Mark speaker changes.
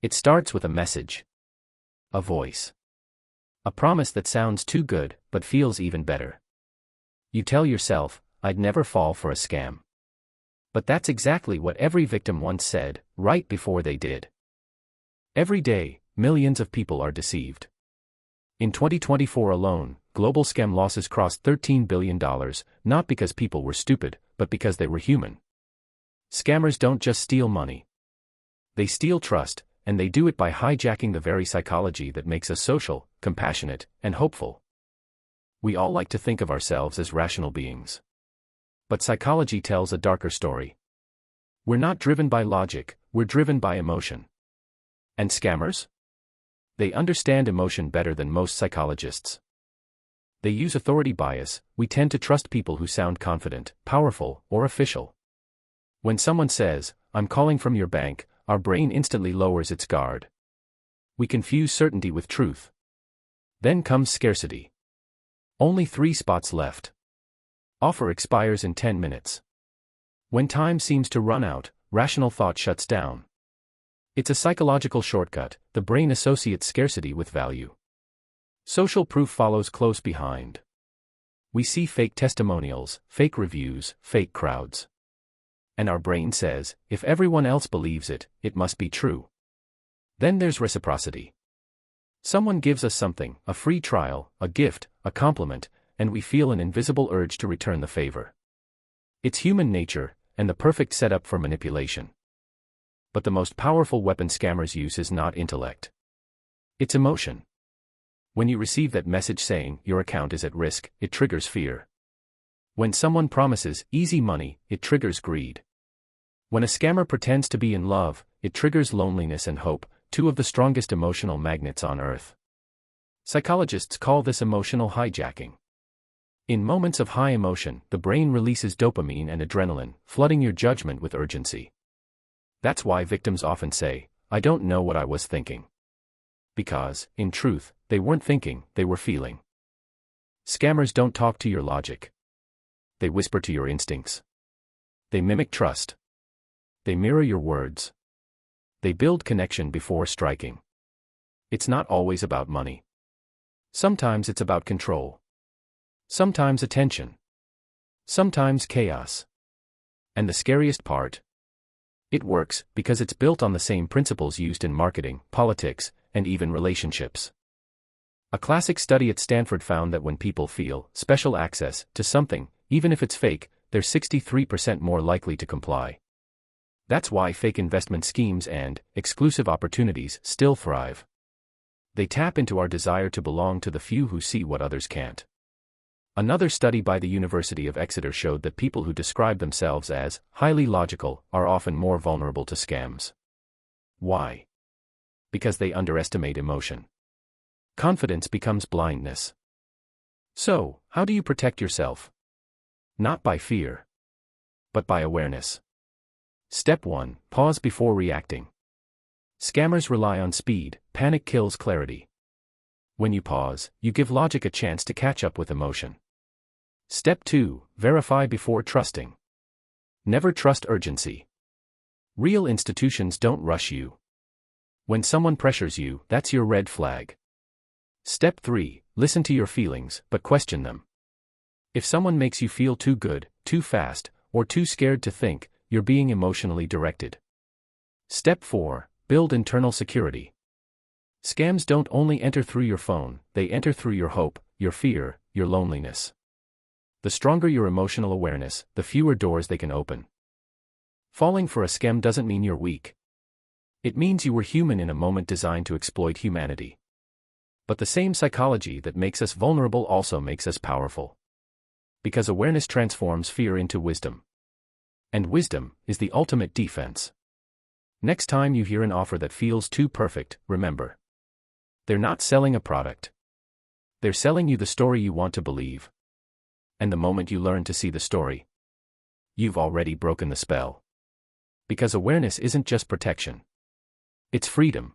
Speaker 1: It starts with a message. A voice. A promise that sounds too good, but feels even better. You tell yourself, I'd never fall for a scam. But that's exactly what every victim once said, right before they did. Every day, millions of people are deceived. In 2024 alone, global scam losses crossed $13 billion, not because people were stupid, but because they were human. Scammers don't just steal money. They steal trust, and they do it by hijacking the very psychology that makes us social, compassionate, and hopeful. We all like to think of ourselves as rational beings. But psychology tells a darker story. We're not driven by logic, we're driven by emotion. And scammers? They understand emotion better than most psychologists. They use authority bias. We tend to trust people who sound confident, powerful, or official. When someone says, I'm calling from your bank, our brain instantly lowers its guard. We confuse certainty with truth. Then comes scarcity. Only 3 spots left. Offer expires in 10 minutes. When time seems to run out, rational thought shuts down. It's a psychological shortcut. The brain associates scarcity with value. Social proof follows close behind. We see fake testimonials, fake reviews, fake crowds. And our brain says, if everyone else believes it, it must be true. Then there's reciprocity. Someone gives us something, a free trial, a gift, a compliment, and we feel an invisible urge to return the favor. It's human nature, and the perfect setup for manipulation. But the most powerful weapon scammers use is not intellect. It's emotion. When you receive that message saying your account is at risk, it triggers fear. When someone promises easy money, it triggers greed. When a scammer pretends to be in love, it triggers loneliness and hope, 2 of the strongest emotional magnets on earth. Psychologists call this emotional hijacking. In moments of high emotion, the brain releases dopamine and adrenaline, flooding your judgment with urgency. That's why victims often say, I don't know what I was thinking. Because, in truth, they weren't thinking, they were feeling. Scammers don't talk to your logic. They whisper to your instincts. They mimic trust. They mirror your words. They build connection before striking. It's not always about money. Sometimes it's about control. Sometimes attention. Sometimes chaos. And the scariest part? It works because it's built on the same principles used in marketing, politics, and even relationships. A classic study at Stanford found that when people feel special access to something, even if it's fake, they're 63% more likely to comply. That's why fake investment schemes and exclusive opportunities still thrive. They tap into our desire to belong to the few who see what others can't. Another study by the University of Exeter showed that people who describe themselves as highly logical are often more vulnerable to scams. Why? Because they underestimate emotion. Confidence becomes blindness. So, how do you protect yourself? Not by fear, but by awareness. Step 1. Pause before reacting. Scammers rely on speed. Panic kills clarity. When you pause, you give logic a chance to catch up with emotion. Step 2. Verify before trusting. Never trust urgency. Real institutions don't rush you. When someone pressures you, that's your red flag. Step 3. Listen to your feelings, but question them. If someone makes you feel too good, too fast, or too scared to think, you're being emotionally directed. Step 4. Build internal security. Scams don't only enter through your phone, they enter through your hope, your fear, your loneliness. The stronger your emotional awareness, the fewer doors they can open. Falling for a scam doesn't mean you're weak. It means you were human in a moment designed to exploit humanity. But the same psychology that makes us vulnerable also makes us powerful. Because awareness transforms fear into wisdom. And wisdom is the ultimate defense. Next time you hear an offer that feels too perfect, remember. They're not selling a product. They're selling you the story you want to believe. And the moment you learn to see the story, you've already broken the spell. Because awareness isn't just protection. It's freedom.